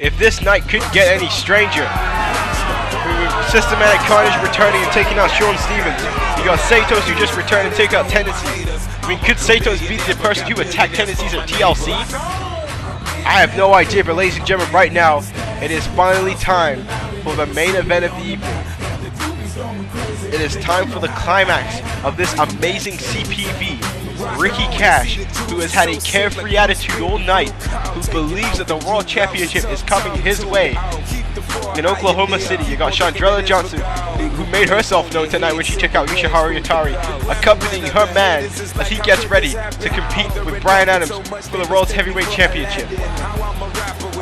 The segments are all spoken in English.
if this night could get any stranger. Systematic Carnage returning and taking out Sean Stevens. You got Satos who just returned and take out Tendencies. I mean, could Satos beat the person who attacked Tendencies at TLC? I have no idea, but ladies and gentlemen, right now, it is finally time for the main event of the evening. It is time for the climax of this amazing CPV. Ricky Cash, who has had a carefree attitude all night, who believes that the World Championship is coming his way. In Oklahoma City, you got Chandrella Johnson, who made herself known tonight when she took out Yoshiharu Yatari, accompanying her man as he gets ready to compete with Brian Adams for the World's Heavyweight Championship.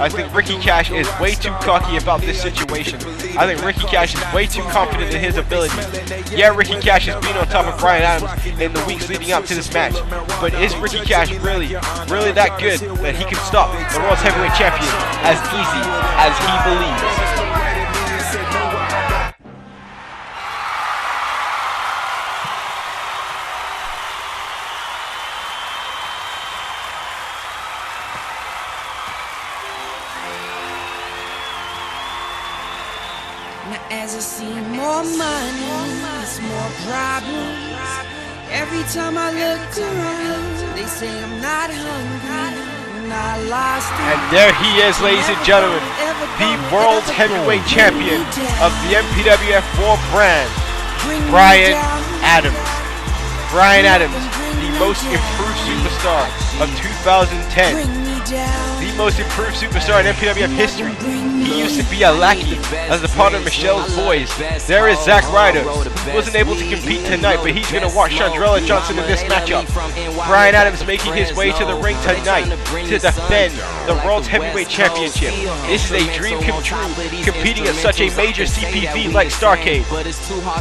I think Ricky Cash is way too cocky about this situation. I think Ricky Cash is way too confident in his ability. Yeah, Ricky Cash has been on top of Brian Adams in the weeks leading up to this match, but is Ricky Cash really that good that he can stop the World's Heavyweight Champion as easy as he believes? Now as I see more money, it's more problems. Every time I look around, they say I'm not hungry, I'm not lost. And there he is, ladies and gentlemen, the World's Heavyweight Champion of the MPWF War brand, Brian Adams. Brian Adams, the most improved superstar of 2010. The most improved superstar in MPWF history. He used to be a lackey as a part of Michelle's Boys. There is Zack Ryder, who wasn't able to compete tonight, but he's going to watch Chandrella Johnson in this matchup. Brian Adams making his way to the ring tonight to defend the World's Heavyweight Championship. This is a dream come true, competing at such a major CPV like Starrcade.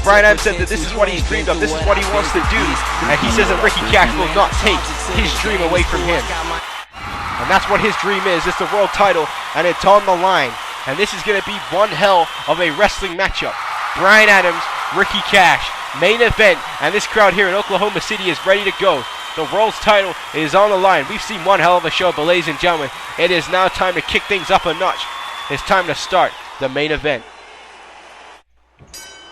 Brian Adams said that this is what he's dreamed of, this is what he wants to do, and he says that Ricky Cash will not take his dream away from him. And that's what his dream is. It's the world title, and it's on the line. And this is going to be one hell of a wrestling matchup. Brian Adams, Ricky Cash, main event, and this crowd here in Oklahoma City is ready to go. The world's title is on the line. We've seen one hell of a show, but ladies and gentlemen, it is now time to kick things up a notch. It's time to start the main event.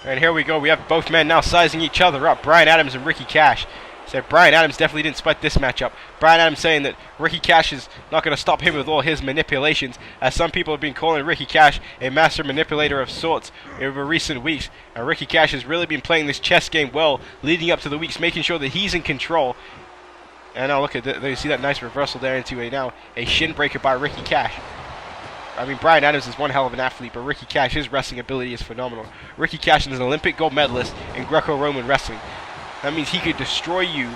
And here we go. We have both men now sizing each other up. Brian Adams and Ricky Cash. So Brian Adams definitely didn't split this matchup. Brian Adams saying that Ricky Cash is not going to stop him with all his manipulations, as some people have been calling Ricky Cash a master manipulator of sorts over recent weeks. And Ricky Cash has really been playing this chess game well, leading up to the weeks, making sure that he's in control. And now look at that, you see that nice reversal there into a shin breaker by Ricky Cash. I mean, Brian Adams is one hell of an athlete, but Ricky Cash, his wrestling ability is phenomenal. Ricky Cash is an Olympic gold medalist in Greco-Roman wrestling. That means he could destroy you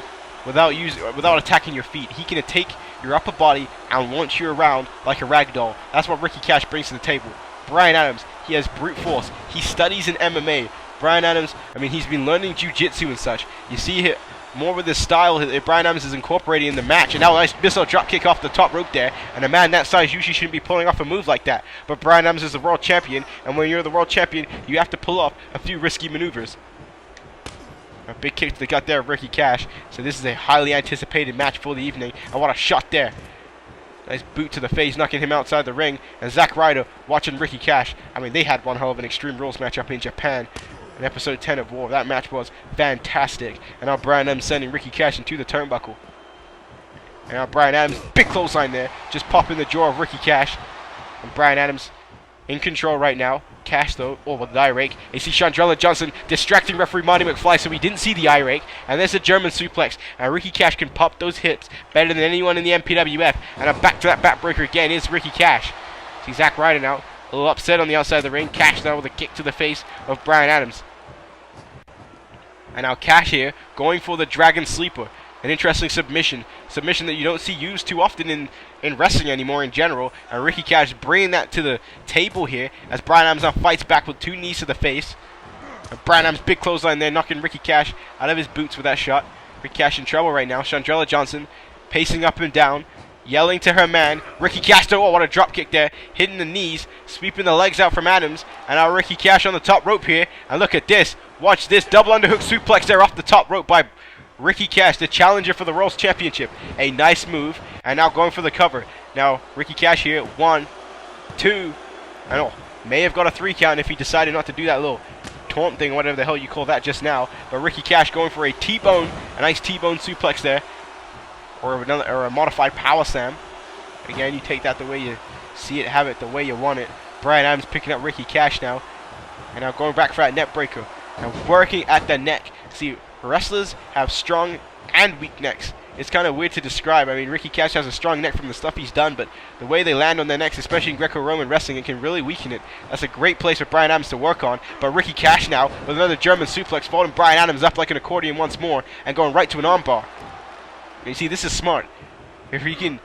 without attacking your feet. He can take your upper body and launch you around like a rag doll. That's what Ricky Cash brings to the table. Brian Adams, he has brute force. He studies in MMA. Brian Adams, I mean, he's been learning jiu-jitsu and such. You see here, more with this style Brian Adams is incorporating in the match. And now a nice missile drop kick off the top rope there. And a man that size usually shouldn't be pulling off a move like that. But Brian Adams is the world champion. And when you're the world champion, you have to pull off a few risky maneuvers. A big kick to the gut there of Ricky Cash. So this is a highly anticipated match for the evening. And what a shot there. Nice boot to the face, knocking him outside the ring. And Zack Ryder watching Ricky Cash. I mean, they had one hell of an Extreme Rules match up in Japan in episode 10 of War. That match was fantastic. And now Brian Adams sending Ricky Cash into the turnbuckle. And now Brian Adams, big clothesline there, just popping the jaw of Ricky Cash. And Brian Adams in control right now. Cash though, with the eye rake. You see Chandrella Johnson distracting referee Marty McFly, so he didn't see the eye rake. And there's a German suplex. And Ricky Cash can pop those hips better than anyone in the MPWF. And a back to that backbreaker again is Ricky Cash. See Zack Ryder now, a little upset on the outside of the ring. Cash now with a kick to the face of Brian Adams. And now Cash here going for the Dragon Sleeper. An interesting submission that you don't see used too often in wrestling anymore in general. And Ricky Cash bringing that to the table here as Brian Adams now fights back with two knees to the face. And Brian Adams big clothesline there, knocking Ricky Cash out of his boots with that shot. Ricky Cash in trouble right now. Chandrella Johnson pacing up and down, yelling to her man. Ricky Cash though, oh, what a drop kick there, hitting the knees, sweeping the legs out from Adams. And now Ricky Cash on the top rope here. And look at this, watch this double underhook suplex there off the top rope by Ricky Cash, the challenger for the World's Championship. A nice move, and now going for the cover. Now, Ricky Cash here, 1, 2, and oh, may have got a 3 count if he decided not to do that little taunt thing, whatever the hell you call that just now. But Ricky Cash going for a T-bone, a nice T-bone suplex there, or a modified power slam. Again, you take that the way you see it, have it the way you want it. Bryan Adams picking up Ricky Cash now, and now going back for that neck breaker and working at the neck. See, wrestlers have strong and weak necks. It's kind of weird to describe. I mean, Ricky Cash has a strong neck from the stuff he's done, but the way they land on their necks, especially in Greco-Roman wrestling, it can really weaken it. That's a great place for Bryan Adams to work on. But Ricky Cash now with another German suplex, folding Bryan Adams up like an accordion once more and going right to an armbar. You see, this is smart. If he can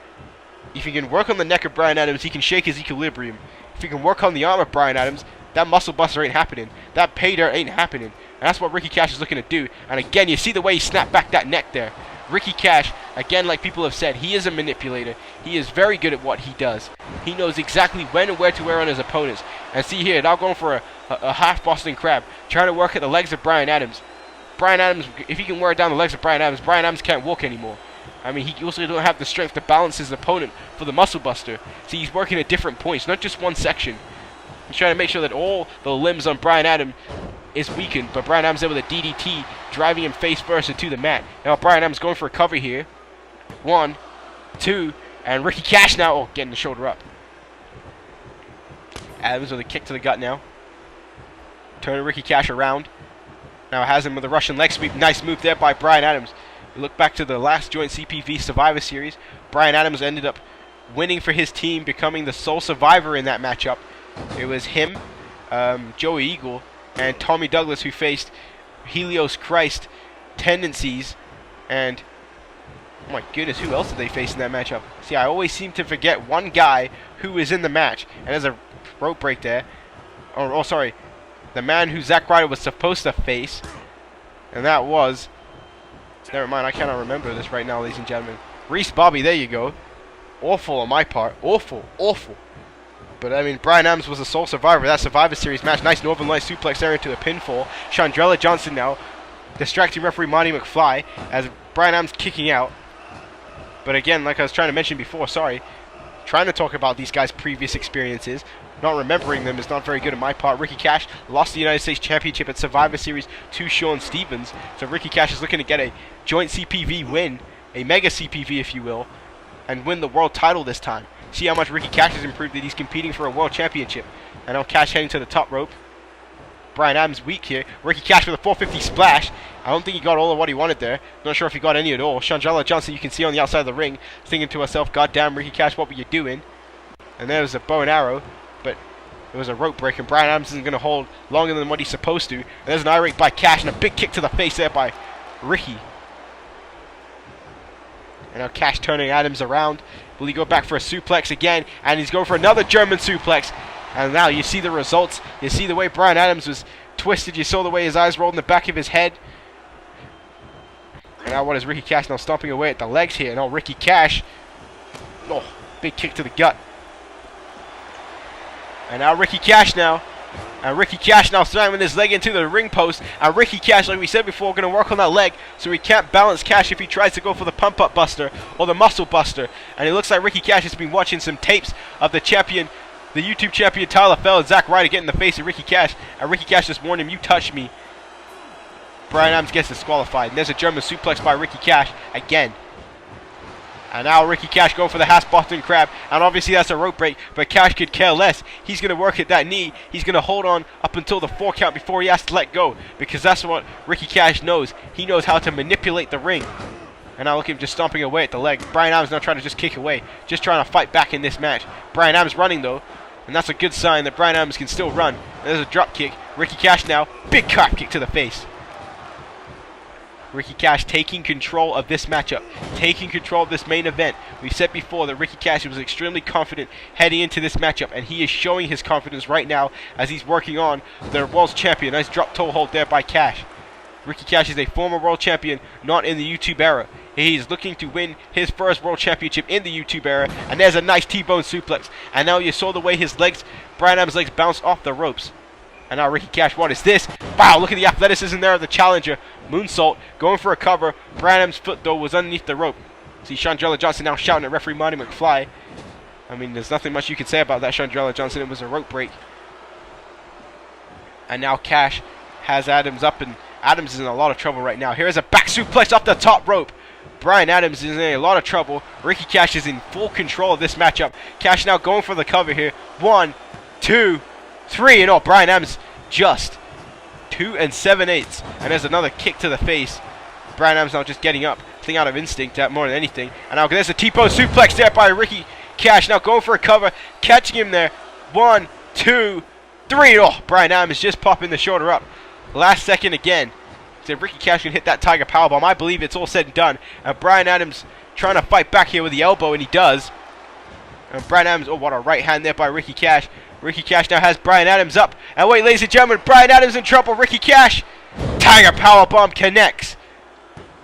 work on the neck of Bryan Adams, he can shake his equilibrium. If he can work on the arm of Bryan Adams, that muscle buster ain't happening. That pay dirt ain't happening. And that's what Ricky Cash is looking to do. And again, you see the way he snapped back that neck there. Ricky Cash, again, like people have said, he is a manipulator. He is very good at what he does. He knows exactly when and where to wear on his opponents. And see here, now going for a half Boston Crab, trying to work at the legs of Bryan Adams. Bryan Adams, if he can wear down the legs of Bryan Adams can't walk anymore. I mean, he also don't have the strength to balance his opponent for the muscle buster. See, he's working at different points, not just one section. He's trying to make sure that all the limbs on Bryan Adams is weakened, but Bryan Adams able to DDT, driving him face first into the mat. Now Bryan Adams going for a cover here. 1, 2, and Ricky Cash now, oh, getting the shoulder up. Adams with a kick to the gut now. Turning Ricky Cash around. Now has him with a Russian leg sweep. Nice move there by Bryan Adams. We look back to the last joint CPV Survivor Series. Bryan Adams ended up winning for his team, becoming the sole survivor in that matchup. It was him, Joey Eagle, and Tommy Douglas, who faced Helios Christ, Tendencies, and oh my goodness, who else did they face in that matchup? See, I always seem to forget one guy who was in the match, and there's a rope break there. Oh, sorry, the man who Zack Ryder was supposed to face, and that was, never mind, I cannot remember this right now, ladies and gentlemen. Reese Bobby, there you go. Awful on my part, awful, awful. But I mean, Bryan Adams was the sole survivor of that Survivor Series match. Nice Northern Light suplex there into a pinfall. Chandrella Johnson now distracting referee Marty McFly as Bryan Adams kicking out. But again, like I was trying to mention before, sorry, trying to talk about these guys' previous experiences, not remembering them is not very good on my part. Ricky Cash lost the United States Championship at Survivor Series to Sean Stevens. So Ricky Cash is looking to get a joint CPV win, a mega CPV if you will, and win the world title this time. See how much Ricky Cash has improved that he's competing for a world championship. And now Cash heading to the top rope. Bryan Adams weak here. Ricky Cash with a 450 splash. I don't think he got all of what he wanted there. Not sure if he got any at all. Chandrella Johnson, you can see on the outside of the ring, thinking to herself, God damn, Ricky Cash, what were you doing? And there was a bow and arrow, but it was a rope break, and Bryan Adams isn't going to hold longer than what he's supposed to. And there's an eye rake by Cash, and a big kick to the face there by Ricky. And now Cash turning Adams around. Will he go back for a suplex again? And he's going for another German suplex. And now you see the results. You see the way Bryan Adams was twisted. You saw the way his eyes rolled in the back of his head. And now what is Ricky Cash now stomping away at the legs here? Now Ricky Cash. Oh, big kick to the gut. And now Ricky Cash now. And Ricky Cash now slamming his leg into the ring post. And Ricky Cash, like we said before, going to work on that leg. So he can't balance Cash if he tries to go for the pump-up buster or the muscle buster. And it looks like Ricky Cash has been watching some tapes of the champion, the YouTube champion Tyler Fell and Zack Ryder get in the face of Ricky Cash. And Ricky Cash just warned him, you touch me. Bryan Adams gets disqualified. And there's a German suplex by Ricky Cash again. And now Ricky Cash going for the half Boston Crab. And obviously that's a rope break, but Cash could care less. He's going to work at that knee. He's going to hold on up until the 4 count before he has to let go. Because that's what Ricky Cash knows. He knows how to manipulate the ring. And now look at him just stomping away at the leg. Bryan Adams not trying to just kick away. Just trying to fight back in this match. Bryan Adams running though. And that's a good sign that Bryan Adams can still run. And there's a drop kick. Ricky Cash now. Big carp kick to the face. Ricky Cash taking control of this matchup, taking control of this main event. We've said before that Ricky Cash was extremely confident heading into this matchup, and he is showing his confidence right now as he's working on the world's champion. Nice drop toe hold there by Cash. Ricky Cash is a former world champion, not in the YouTube era. He's looking to win his first world championship in the YouTube era, and there's a nice T-bone suplex. And now you saw the way his legs, Bryan Adams' legs, bounced off the ropes. And now Ricky Cash, what is this? Wow, look at the athleticism there of the challenger. Moonsault, going for a cover. Bryan Adams' foot, though, was underneath the rope. See Chandrella Johnson now shouting at referee Marty McFly. I mean, there's nothing much you can say about that, Chandrella Johnson. It was a rope break. And now Cash has Adams up, and Adams is in a lot of trouble right now. Here's a back suplex off the top rope. Bryan Adams is in a lot of trouble. Ricky Cash is in full control of this matchup. Cash now going for the cover here. 1, 2, 3, and Bryan Adams just 2 7/8. And there's another kick to the face. Bryan Adams now just getting up, I think out of instinct more than anything. And now there's a T-pose suplex there by Ricky Cash. Now going for a cover, catching him there. 1, 2, 3. Bryan Adams just popping the shoulder up. Last second again. So Ricky Cash can hit that Tiger Powerbomb. I believe it's all said and done. And Bryan Adams trying to fight back here with the elbow, and he does. And Bryan Adams, what a right hand there by Ricky Cash. Ricky Cash now has Bryan Adams up. And wait, ladies and gentlemen, Bryan Adams in trouble. Ricky Cash, Tiger Powerbomb connects.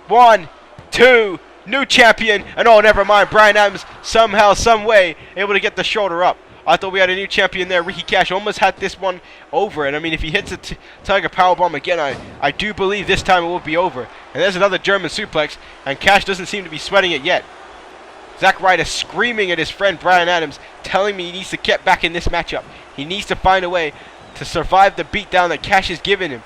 1, 2, new champion. And never mind. Bryan Adams somehow, some way, able to get the shoulder up. I thought we had a new champion there. Ricky Cash almost had this one over. And I mean, if he hits a Tiger Powerbomb again, I do believe this time it will be over. And there's another German suplex. And Cash doesn't seem to be sweating it yet. Zack Ryder screaming at his friend Bryan Adams, telling me he needs to get back in this matchup. He needs to find a way to survive the beatdown that Cash has given him.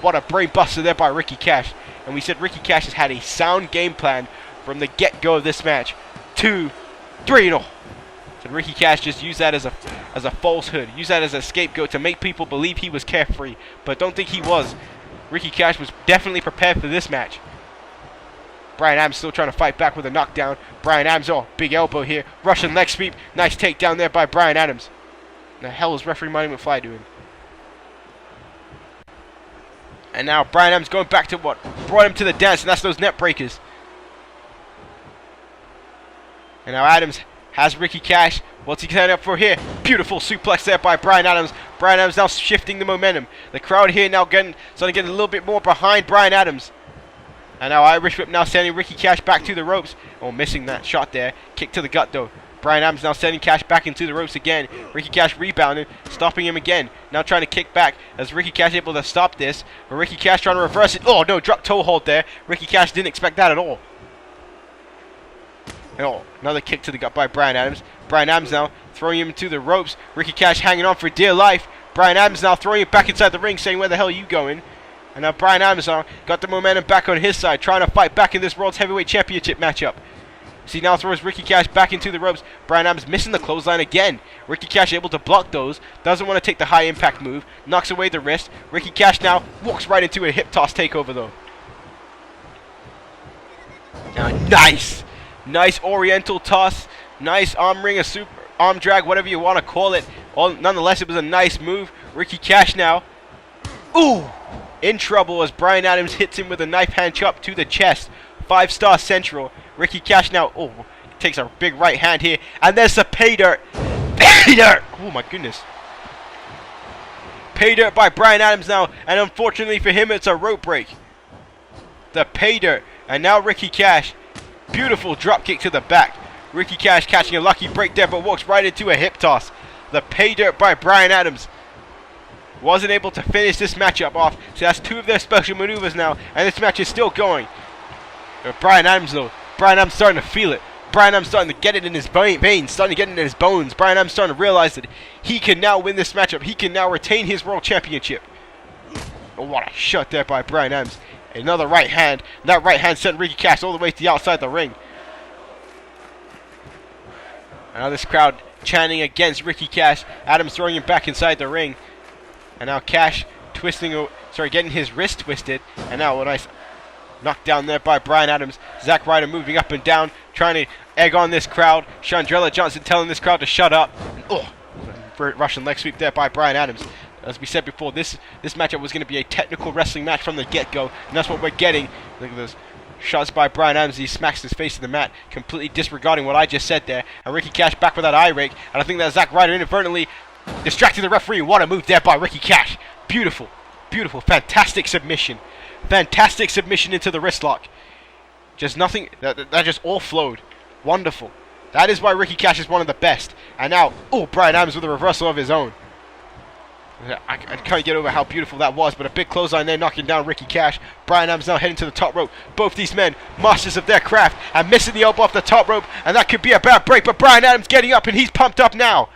What a brain buster there by Ricky Cash. And we said Ricky Cash has had a sound game plan from the get-go of this match. 2, 3, and so Ricky Cash just used that as a falsehood, used that as a scapegoat to make people believe he was carefree. But don't think he was. Ricky Cash was definitely prepared for this match. Bryan Adams still trying to fight back with a knockdown. Bryan Adams, big elbow here. Russian leg sweep. Nice takedown there by Bryan Adams. The hell is referee Money McFly doing? And now Bryan Adams going back to what brought him to the dance, and that's those net breakers. And now Adams has Ricky Cash. What's he setting up for here? Beautiful suplex there by Bryan Adams. Bryan Adams now shifting the momentum. The crowd here now starting to get a little bit more behind Bryan Adams. And now Irish Whip now sending Ricky Cash back to the ropes. Missing that shot there. Kick to the gut though. Bryan Adams now sending Cash back into the ropes again. Ricky Cash rebounding, stopping him again. Now trying to kick back as Ricky Cash able to stop this. But Ricky Cash trying to reverse it. No, drop toe hold there. Ricky Cash didn't expect that at all. Another kick to the gut by Bryan Adams. Bryan Adams now throwing him to the ropes. Ricky Cash hanging on for dear life. Bryan Adams now throwing it back inside the ring, saying, "Where the hell are you going?" And now Bryan Adams got the momentum back on his side, trying to fight back in this World's Heavyweight Championship matchup. See, now throws Ricky Cash back into the ropes. Bryan Adams missing the clothesline again. Ricky Cash able to block those. Doesn't want to take the high impact move. Knocks away the wrist. Ricky Cash now walks right into a hip toss takeover though. Now, nice oriental toss. Nice arm ring, a super arm drag, whatever you want to call it. Nonetheless, it was a nice move. Ricky Cash now. In trouble as Bryan Adams hits him with a knife hand chop to the chest. 5-star central. Ricky Cash now, takes a big right hand here. And there's the pay dirt. Pay dirt! Oh my goodness. Pay dirt by Bryan Adams now. And unfortunately for him, it's a rope break. The pay dirt. And now Ricky Cash. Beautiful drop kick to the back. Ricky Cash catching a lucky break there, but walks right into a hip toss. The pay dirt by Bryan Adams. Wasn't able to finish this matchup off. So that's 2 of their special maneuvers now. And this match is still going. Bryan Adams though. Bryan Adams starting to feel it. Bryan Adams starting to get it in his veins. Starting to get it in his bones. Bryan Adams starting to realize that he can now win this matchup. He can now retain his world championship. What a shot there by Bryan Adams. Another right hand. That right hand sent Ricky Cash all the way to the outside the ring. And now this crowd chanting against Ricky Cash. Adams throwing him back inside the ring. And now Cash getting his wrist twisted. And now a nice knockdown there by Bryan Adams. Zack Ryder moving up and down, trying to egg on this crowd. Chandrella Johnson telling this crowd to shut up. Russian leg sweep there by Bryan Adams. As we said before, this matchup was going to be a technical wrestling match from the get-go, and that's what we're getting. Look at those shots by Bryan Adams. He smacks his face to the mat, completely disregarding what I just said there. And Ricky Cash back with that eye rake, and I think that Zack Ryder inadvertently distracting the referee. What a move there by Ricky Cash. Beautiful, fantastic submission. Fantastic submission into the wrist lock. Just nothing, that just all flowed. Wonderful. That is why Ricky Cash is one of the best. And now, Bryan Adams with a reversal of his own. I can't get over how beautiful that was, but a big clothesline there knocking down Ricky Cash. Bryan Adams now heading to the top rope. Both these men, masters of their craft, and missing the elbow off the top rope, and that could be a bad break, but Bryan Adams getting up, and he's pumped up now.